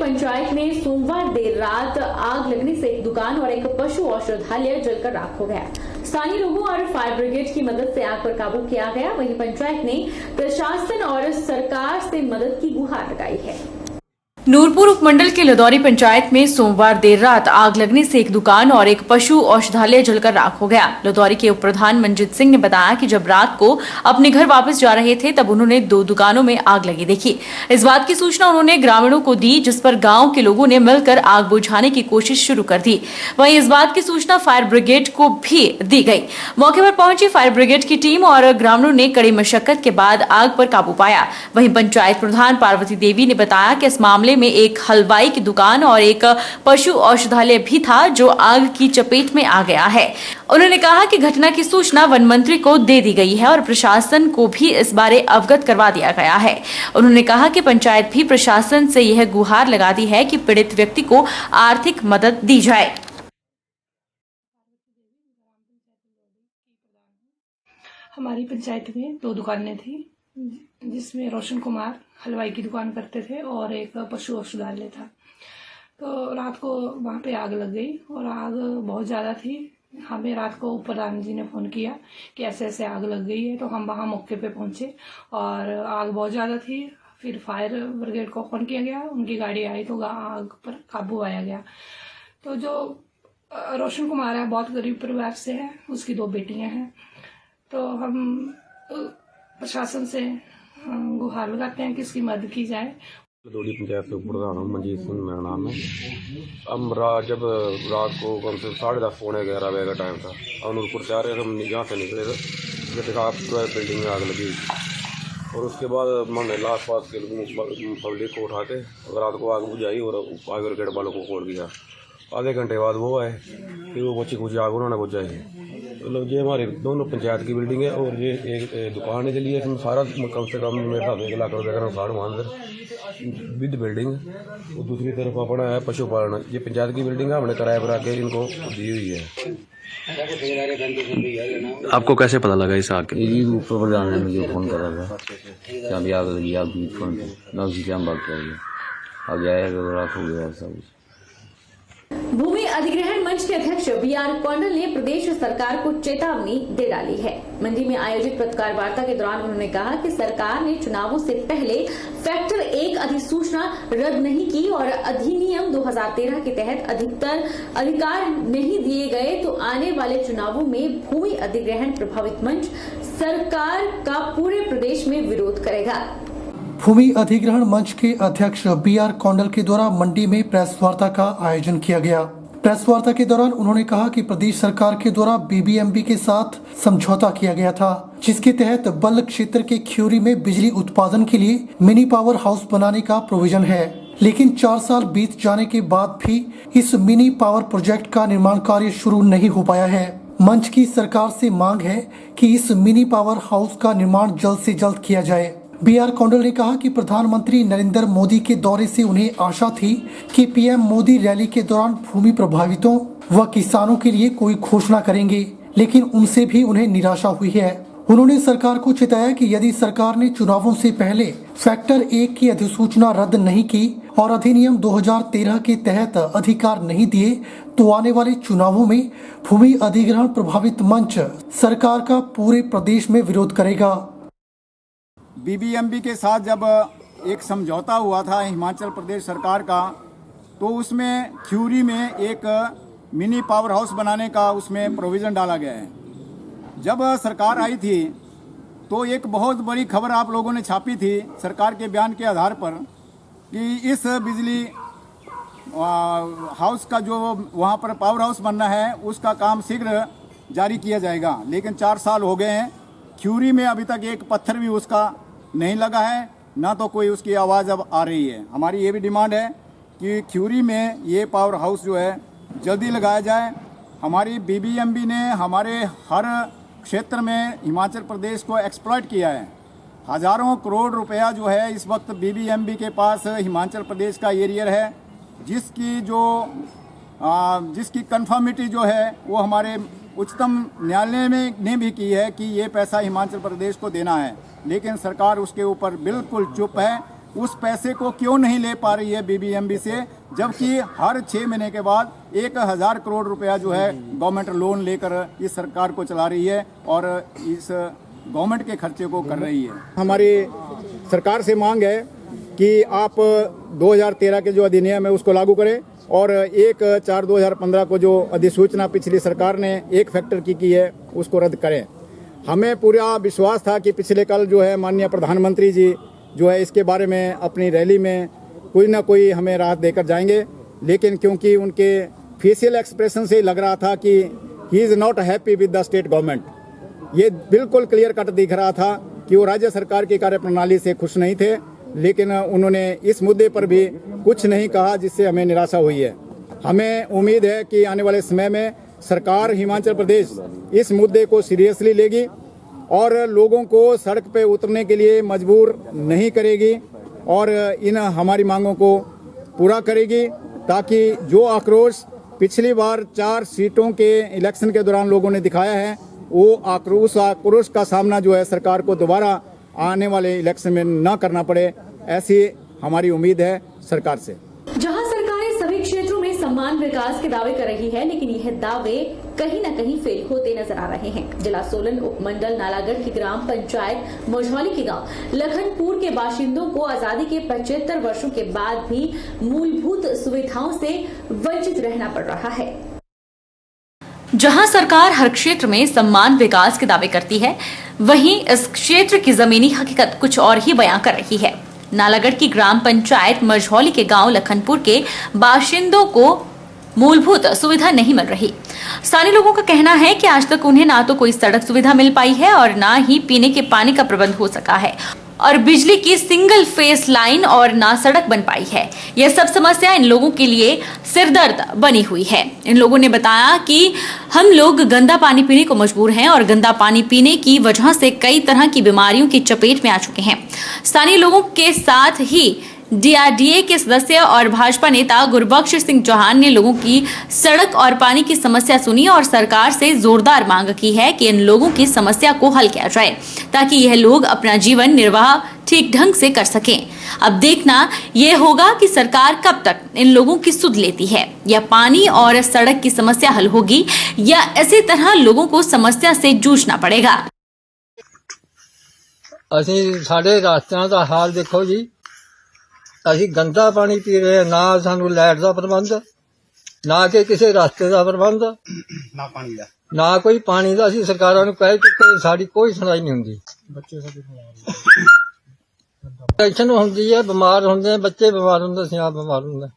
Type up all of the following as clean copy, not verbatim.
पंचायत में सोमवार देर रात आग लगने से एक दुकान और एक पशु औषधालय जलकर राख हो गया। स्थानीय लोगों और फायर ब्रिगेड की मदद से आग पर काबू किया गया। वहीं पंचायत ने प्रशासन और सरकार से मदद की गुहार लगाई है। नूरपुर उपमंडल के लदौरी पंचायत में सोमवार देर रात आग लगने से एक दुकान और एक पशु औषधालय जलकर राख हो गया। लदौरी के उप प्रधान मंजीत सिंह ने बताया कि जब रात को अपने घर वापस जा रहे थे तब उन्होंने 2 दुकानों में आग लगी देखी। इस बात की सूचना उन्होंने ग्रामीणों को दी, जिस पर गांव के लोगों ने मिलकर आग बुझाने की कोशिश शुरू कर दी। वहीं इस बात की सूचना फायर ब्रिगेड को भी दी गई। मौके पर पहुंची फायर ब्रिगेड की टीम और ग्रामीणों ने कड़ी मशक्कत के बाद आग पर काबू पाया। वहीं पंचायत प्रधान पार्वती देवी ने बताया कि इस मामले में एक हलवाई की दुकान और एक पशु औषधालय भी था जो आग की चपेट में आ गया है। उन्होंने कहा कि घटना की सूचना वन मंत्री को दे दी गई है और प्रशासन को भी इस बारे अवगत करवा दिया गया है। उन्होंने कहा कि पंचायत भी प्रशासन से यह गुहार लगा दी है कि पीड़ित व्यक्ति को आर्थिक मदद दी जाए। हमारी पंचायत में 2 दुकानें थी, जिसमें रोशन कुमार हलवाई की दुकान करते थे और एक पशु औषधालय था। तो रात को वहाँ पे आग लग गई और आग बहुत ज़्यादा थी। हमें रात को प्रधान जी ने फ़ोन किया कि ऐसे ऐसे आग लग गई है, तो हम वहाँ मौके पे पहुँचे और आग बहुत ज़्यादा थी। फिर फायर ब्रिगेड को फ़ोन किया गया, उनकी गाड़ी आई तो आग पर काबू आया गया। तो जो रोशन कुमार है बहुत गरीब परिवार से है, उसकी 2 बेटियाँ हैं। तो हम प्रशासन से गुहार लगाते हैं कि इसकी मदद की जाए। लदौरी पंचायत के प्रधान हूँ, मंजीत सिंह मेरा नाम है। हम जब रात को कम से 10:30 पौने 11 बजे का टाइम था, हम नूरपुर से आ रहे थे, हम यहाँ से निकले थे, देखा पूरा बिल्डिंग में आग लगी और उसके बाद मैंने आस पास के पब्लिक को उठा के रात को आग बुझाई और फायर ब्रिगेड वालों को खोल दिया। आधे घंटे बाद वो आए, फिर वो बच्ची कुछ आग उन्होंने बुझाई। मतलब ये हमारे दोनों पंचायत की बिल्डिंग है और ये एक दुकान है चलिए, इसमें सारा कम से कम मेरे साथ 1 लाख रुपये का नुकसान हुआ अंदर विद बिल्डिंग। और दूसरी तरफ अपना है पशुपालन, ये पंचायत की बिल्डिंग है, हमने किराए पर आके इनको दी हुई है। आपको कैसे पता लगा इस आग के? ये ऊपर प्रधान ने मुझे फ़ोन करा था कि अभी आग लगी, आप भी फ़ोन पर ना उसी से हम बात करेंगे। अब जाए रात हो गया सब। भूमि अधिग्रहण मंच के अध्यक्ष BR कौंडल ने प्रदेश सरकार को चेतावनी दे डाली है। मंडी में आयोजित पत्रकार वार्ता के दौरान उन्होंने कहा कि सरकार ने चुनावों से पहले फैक्टर 1 अधिसूचना रद्द नहीं की और अधिनियम 2013 के तहत अधिकार नहीं दिए गए, तो आने वाले चुनावों में भूमि अधिग्रहण प्रभावित मंच सरकार का पूरे प्रदेश में विरोध करेगा। भूमि अधिग्रहण मंच के अध्यक्ष BR कौंडल के द्वारा मंडी में प्रेस वार्ता का आयोजन किया गया। प्रेस वार्ता के दौरान उन्होंने कहा कि प्रदेश सरकार के द्वारा BBMB के साथ समझौता किया गया था, जिसके तहत बल्ह क्षेत्र के ख्यूरी में बिजली उत्पादन के लिए मिनी पावर हाउस बनाने का प्रोविजन है। लेकिन 4 साल बीत जाने के बाद भी इस मिनी पावर प्रोजेक्ट का निर्माण कार्य शुरू नहीं हो पाया है। मंच की सरकार से मांग है कि इस मिनी पावर हाउस का निर्माण जल्द से जल्द किया जाए। BR कौंडल ने कहा कि प्रधानमंत्री नरेंद्र मोदी के दौरे से उन्हें आशा थी कि PM मोदी रैली के दौरान भूमि प्रभावितों व किसानों के लिए कोई घोषणा करेंगे, लेकिन उनसे भी उन्हें निराशा हुई है। उन्होंने सरकार को चेताया कि यदि सरकार ने चुनावों से पहले फैक्टर 1 की अधिसूचना रद्द नहीं की और अधिनियम 2013 के तहत अधिकार नहीं दिए, तो आने वाले चुनावों में भूमि अधिग्रहण प्रभावित मंच सरकार का पूरे प्रदेश में विरोध करेगा। BBMB के साथ जब एक समझौता हुआ था हिमाचल प्रदेश सरकार का, तो उसमें ख्यूरी में एक मिनी पावर हाउस बनाने का उसमें प्रोविज़न डाला गया है। जब सरकार आई थी तो एक बहुत बड़ी खबर आप लोगों ने छापी थी सरकार के बयान के आधार पर कि इस बिजली हाउस का जो वहाँ पर पावर हाउस बनना है उसका काम शीघ्र जारी किया जाएगा। लेकिन 4 साल हो गए हैं, ख्यूरी में अभी तक एक पत्थर भी उसका नहीं लगा है, ना तो कोई उसकी आवाज़ अब आ रही है। हमारी ये भी डिमांड है कि ख्यूरी में ये पावर हाउस जो है जल्दी लगाया जाए। हमारी BBMB ने हमारे हर क्षेत्र में हिमाचल प्रदेश को एक्सप्लॉइट किया है। हज़ारों करोड़ रुपया जो है इस वक्त BBMB के पास हिमाचल प्रदेश का एरियर है, जिसकी कन्फर्मिटी जो है वो हमारे उच्चतम न्यायालय ने भी की है कि ये पैसा हिमाचल प्रदेश को देना है, लेकिन सरकार उसके ऊपर बिल्कुल चुप है। उस पैसे को क्यों नहीं ले पा रही है बीबीएमबी से, जबकि हर 6 महीने के बाद 1000 करोड़ रुपया जो है गवर्नमेंट लोन लेकर इस सरकार को चला रही है और इस गवर्नमेंट के खर्चे को कर रही है। हमारी सरकार से मांग है कि आप 2013 के जो अधिनियम है उसको लागू करें और 1/4/2015 को जो अधिसूचना पिछली सरकार ने 1 फैक्टर की है उसको रद्द करें। हमें पूरा विश्वास था कि पिछले कल जो है माननीय प्रधानमंत्री जी जो है इसके बारे में अपनी रैली में कोई ना कोई हमें राहत देकर जाएंगे, लेकिन क्योंकि उनके फेशियल एक्सप्रेशन से लग रहा था कि he is not happy with the state government, ये बिल्कुल क्लियर कट दिख रहा था कि वो राज्य सरकार की कार्यप्रणाली से खुश नहीं थे, लेकिन उन्होंने इस मुद्दे पर भी कुछ नहीं कहा, जिससे हमें निराशा हुई है। हमें उम्मीद है कि आने वाले समय में सरकार हिमाचल प्रदेश इस मुद्दे को सीरियसली लेगी और लोगों को सड़क पे उतरने के लिए मजबूर नहीं करेगी और इन हमारी मांगों को पूरा करेगी, ताकि जो आक्रोश पिछली बार 4 सीटों के इलेक्शन के दौरान लोगों ने दिखाया है वो आक्रोश का सामना जो है सरकार को दोबारा आने वाले इलेक्शन में न करना पड़े, ऐसी हमारी उम्मीद है सरकार से। जहां सरकारें सभी क्षेत्रों में समान विकास के दावे कर रही है, लेकिन यह दावे कहीं न कहीं फेल होते नजर आ रहे हैं। जिला सोलन उपमंडल नालागढ़ की ग्राम पंचायत मझौली के गांव लखनपुर के बाशिंदों को आजादी के 75 वर्षों के बाद भी मूलभूत सुविधाओं से वंचित रहना पड़ रहा है। जहां सरकार हर क्षेत्र में समान विकास के दावे करती है, वहीं इस क्षेत्र की जमीनी हकीकत कुछ और ही बयां कर रही है। नालागढ़ की ग्राम पंचायत मझौली के गांव लखनपुर के बाशिंदों को मूलभूत सुविधा नहीं मिल रही। स्थानीय लोगों का कहना है कि आज तक उन्हें ना तो कोई सड़क सुविधा मिल पाई है और ना ही पीने के पानी का प्रबंध हो सका है और बिजली की सिंगल फेस लाइन और ना सड़क बन पाई है। यह सब समस्या इन लोगों के लिए सिरदर्द बनी हुई है। इन लोगों ने बताया कि हम लोग गंदा पानी पीने को मजबूर हैं और गंदा पानी पीने की वजह से कई तरह की बीमारियों की चपेट में आ चुके हैं। स्थानीय लोगों के साथ ही डीआरडीए के सदस्य और भाजपा नेता गुरबख्श सिंह चौहान ने लोगों की सड़क और पानी की समस्या सुनी और सरकार से जोरदार मांग की है कि इन लोगों की समस्या को हल किया जाए, ताकि यह लोग अपना जीवन निर्वाह ठीक ढंग से कर सकें। अब देखना यह होगा कि सरकार कब तक इन लोगों की सुध लेती है, या पानी और सड़क की समस्या हल होगी या इसी तरह लोगों को समस्या से जूझना पड़ेगा। ਅਸੀਂ ਸਾਡੇ ਰਾਸਤਿਆਂ ਦਾ ਹਾਲ ਦੇਖੋ ਜੀ, ਅਸੀਂ ਗੰਦਾ ਪਾਣੀ ਪੀ ਰਹੇ ਹਾਂ, ਨਾ ਸਾਨੂੰ ਲਾਈਟ ਦਾ ਪ੍ਰਬੰਧ, ਨਾ ਕਿ ਕਿਸੇ ਰਸਤੇ ਦਾ ਪ੍ਰਬੰਧ, ਨਾ ਕੋਈ ਪਾਣੀ ਦਾ। ਅਸੀਂ ਸਰਕਾਰਾਂ ਨੂੰ ਕਹਿ ਚੁੱਕੇ, ਸਾਡੀ ਕੋਈ ਸੁਣਾਈ ਨਹੀਂ ਹੁੰਦੀ। ਬੱਚੇ ਸਾਡੇ ਟੈਨਸ਼ਨ ਹੁੰਦੀ ਹੈ, ਬਿਮਾਰ ਹੁੰਦੇ, ਬੱਚੇ ਬਿਮਾਰ ਹੁੰਦੇ, ਅਸੀਂ ਆਪ ਬਿਮਾਰ ਹੁੰਦੇ।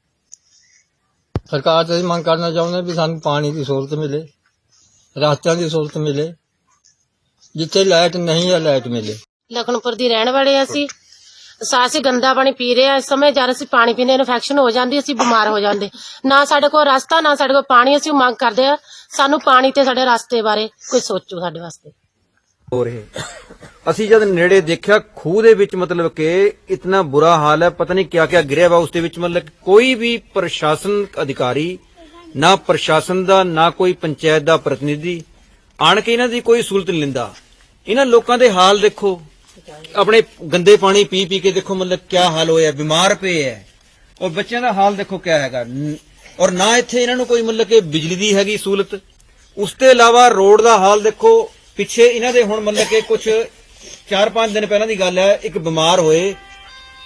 ਸਰਕਾਰ ਤੋਂ ਮੰਗ ਕਰਨਾ ਚਾਹੁੰਦੇ ਵੀ ਸਾਨੂੰ ਪਾਣੀ ਦੀ ਸਹੂਲਤ ਮਿਲੇ, ਰਸਤਿਆਂ ਦੀ ਸਹੂਲਤ ਮਿਲੇ, ਜਿੱਥੇ ਲਾਈਟ ਨਹੀਂ ਹੈ ਲਾਈਟ ਮਿਲੇ। ਲਖਨਪੁਰ ਦੀ ਰਹਿਣ ਵਾਲੇ ਅਸੀਂ ਗੰਦਾ ਪਾਣੀ ਪੀ ਰਹੇ ਆ। ਇਸ ਸਮੇਂ ਜਦ ਅਸੀਂ ਪਾਣੀ ਪੀਣੇ ਇਨਫੈਕਸ਼ਨ ਹੋ ਜਾਂਦੀ, ਅਸੀਂ ਬਿਮਾਰ ਹੋ ਜਾਂਦੇ। ਨਾ ਸਾਡੇ ਕੋਲ ਰਸਤਾ, ਨਾ ਸਾਡੇ ਕੋਲ ਪਾਣੀ। ਅਸੀਂ ਮੰਗ ਕਰਦੇ ਆ ਸਾਨੂੰ ਪਾਣੀ ਤੇ ਸਾਡੇ ਰਸਤੇ ਬਾਰੇ ਕੋਈ ਸੋਚੋ ਸਾਡੇ ਵਾਸਤੇ। ਹੋ ਰਹੇ ਅਸੀਂ ਜਦ ਨੇੜੇ ਦੇਖਿਆ ਖੂਹ ਦੇ ਵਿੱਚ ਮਤਲਬ ਕਿ ਇਤਨਾ ਬੁਰਾ ਹਾਲ ਹੈ, ਪਤਾ ਨਹੀਂ ਕਿਆ ਕਿਆ ਗਿਰਿਆ ਵਾ ਉਸ ਦੇ ਵਿੱਚ। ਮਤਲਬ ਕੋਈ ਵੀ ਪ੍ਰਸ਼ਾਸਨ ਅਧਿਕਾਰੀ, ਨਾ ਪ੍ਰਸ਼ਾਸਨ ਦਾ ਨਾ ਕੋਈ ਪੰਚਾਇਤ ਦਾ ਪ੍ਰਤੀਨਿਧੀ ਆਣ ਕੇ ਇਹਨਾਂ ਦੀ ਕੋਈ ਸਹੂਲਤ ਨਹੀਂ ਲੈਂਦਾ। ਇਹਨਾਂ ਲੋਕਾਂ ਦੇ ਹਾਲ ਦੇਖੋ, ਆਪਣੇ ਗੰਦੇ ਪਾਣੀ ਪੀ ਪੀ ਕੇ ਦੇਖੋ ਮਤਲਬ ਕਿਆ ਹਾਲ ਹੋਇਆ, ਬਿਮਾਰ ਪਏ ਹੈ। ਔਰ ਬੱਚਿਆਂ ਦਾ ਹਾਲ ਦੇਖੋ ਕਿਆ ਹੈਗਾ। ਔਰ ਨਾ ਇੱਥੇ ਇਹਨਾਂ ਨੂੰ ਕੋਈ ਮਤਲਬ ਕਿ ਬਿਜਲੀ ਦੀ ਹੈਗੀ ਸਹੂਲਤ। ਉਸ ਤੋਂ ਇਲਾਵਾ ਰੋਡ ਦਾ ਹਾਲ ਦੇਖੋ। ਪਿੱਛੇ ਇਹਨਾਂ ਦੇ ਹੁਣ ਮਤਲਬ ਕਿ ਕੁਝ 4-5 ਦਿਨ ਪਹਿਲਾਂ ਦੀ ਗੱਲ ਹੈ, ਇੱਕ ਬਿਮਾਰ ਹੋਏ,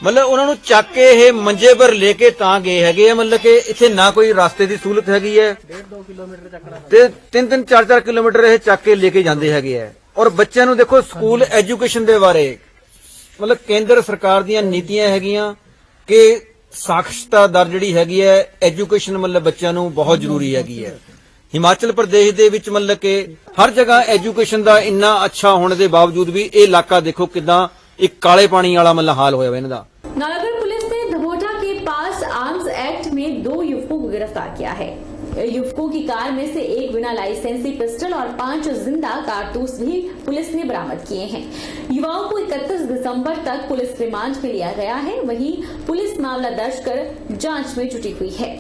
ਮਤਲਬ ਉਹਨਾਂ ਨੂੰ ਚੱਕ ਕੇ ਇਹ ਮੰਜੇ ਪਰ ਲੈ ਕੇ ਤਾਂ ਗਏ ਹੈਗੇ ਆ। ਮਤਲਬ ਕਿ ਇੱਥੇ ਨਾ ਕੋਈ ਰਸਤੇ ਦੀ ਸਹੂਲਤ ਹੈਗੀ ਹੈ ਤੇ 3-3 4-4 ਕਿਲੋਮੀਟਰ ਇਹ ਚੱਕ ਕੇ ਲੈ ਕੇ ਜਾਂਦੇ ਹੈਗੇ ਆ। ਔਰ ਬੱਚਿਆਂ ਨੂੰ ਦੇਖੋ ਸਕੂਲ ਐਜੂਕੇਸ਼ਨ ਦੇ ਬਾਰੇ ਮਤਲਬ ਕੇਂਦਰ ਸਰਕਾਰ ਦੀਆਂ ਨੀਤੀਆਂ ਹੈਗੀਆਂ ਕਿ ਸਾਖਰਤਾ ਦਰ ਜਿਹੜੀ ਹੈਗੀ ਹੈ, ਐਜੂਕੇਸ਼ਨ ਮਤਲਬ ਬੱਚਿਆਂ ਨੂੰ ਬਹੁਤ ਜ਼ਰੂਰੀ ਹੈਗੀ ਹੈ। ਹਿਮਾਚਲ ਪ੍ਰਦੇਸ਼ ਦੇ ਵਿੱਚ ਮਤਲਬ ਕਿ ਹਰ ਜਗ੍ਹਾ ਐਜੂਕੇਸ਼ਨ ਦਾ ਇੰਨਾ ਅੱਛਾ ਹੋਣ ਦੇ ਬਾਵਜੂਦ ਵੀ ਇਹ ਇਲਾਕਾ ਦੇਖੋ ਕਿਦਾਂ एक काले पानी वाला मतलब हाल होया हुआ इनका। नालागढ़ पुलिस ने धमोटा के पास आर्म्स एक्ट में 2 युवकों को गिरफ्तार किया है। युवकों की कार में से एक बिना लाइसेंसी पिस्टल और 5 जिंदा कारतूस भी पुलिस ने बरामद किए हैं। युवाओं को 31 दिसंबर तक पुलिस रिमांड पे लिया गया है। वहीं पुलिस मामला दर्ज कर जांच में जुटी हुई है।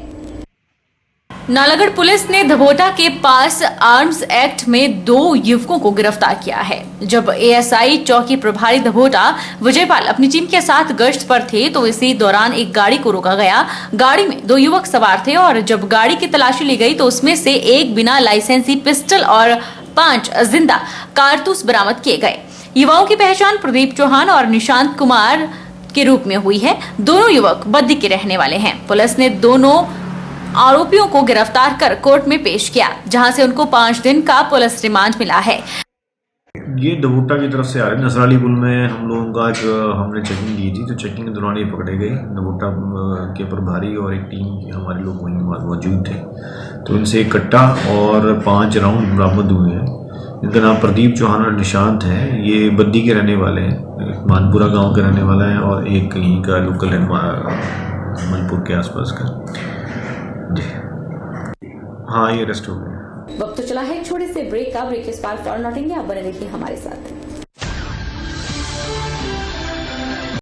नालागढ़ पुलिस ने धबोटा के पास आर्म्स एक्ट में 2 युवकों को गिरफ्तार किया है। जब एएसआई चौकी प्रभारी धबोटा विजयपाल अपनी टीम के साथ गश्त पर थे तो इसी दौरान एक गाड़ी को रोका गया। गाड़ी में 2 युवक सवार थे और जब गाड़ी की तलाशी ली गई तो उसमें से एक बिना लाइसेंसी पिस्टल और 5 जिंदा कारतूस बरामद किए गए। युवाओं की पहचान प्रदीप चौहान और निशांत कुमार के रूप में हुई है। दोनों युवक बद्दी के रहने वाले हैं। पुलिस ने दोनों आरोपियों को गिरफ्तार कर कोर्ट में पेश किया, जहां से उनको 5 दिन का पुलिस रिमांड मिला है। ये दबोटा की तरफ से आ रहे नसराली पुल में हम लोगों का हमने चेकिंग की थी, तो चेकिंग के दौरान ये पकड़े गए। दबोटा के प्रभारी और एक टीम के हमारे लोग वहीं मौजूद थे, तो इनसे एक कट्टा और 5 राउंड बरामद हुए हैं। इनका नाम प्रदीप चौहान और निशांत है। ये बद्दी के रहने वाले हैं, मानपुरा गांव के रहने वाला है और एक यहीं का लोकल है मलपुर के आसपास का। हाँ, ये अरेस्ट हो गए। वक्त तो चला है एक छोटे से ब्रेक का। ब्रेक के बाद फौरन लौटेंगे, आप बने रहिए हमारे साथ।